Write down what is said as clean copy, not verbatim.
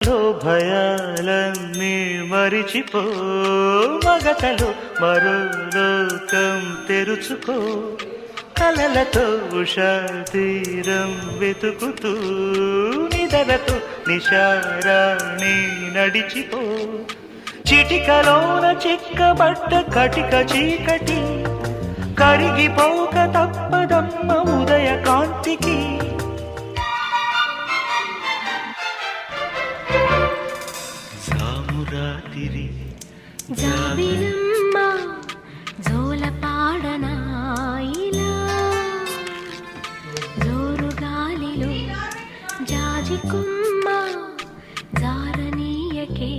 లో భయాలన్నీ మరిచిపో, మగతలో మరో లోకం తెరుచుకో, కలలతో ఉషా తీరం వెతుకుతూ నిదరతో నిశారాణి నడిచిపో. చిటికలోన చిక్కబట్ట కటిక చీకటి కరిగిపోక తప్పదమ్మ ఉదయ కాంతికి. సామురాతిరి జాబిలమ్మ జోలపాడనాయిలా, జోరు గాలిలో జాజికుమ్మ జారనీయకే.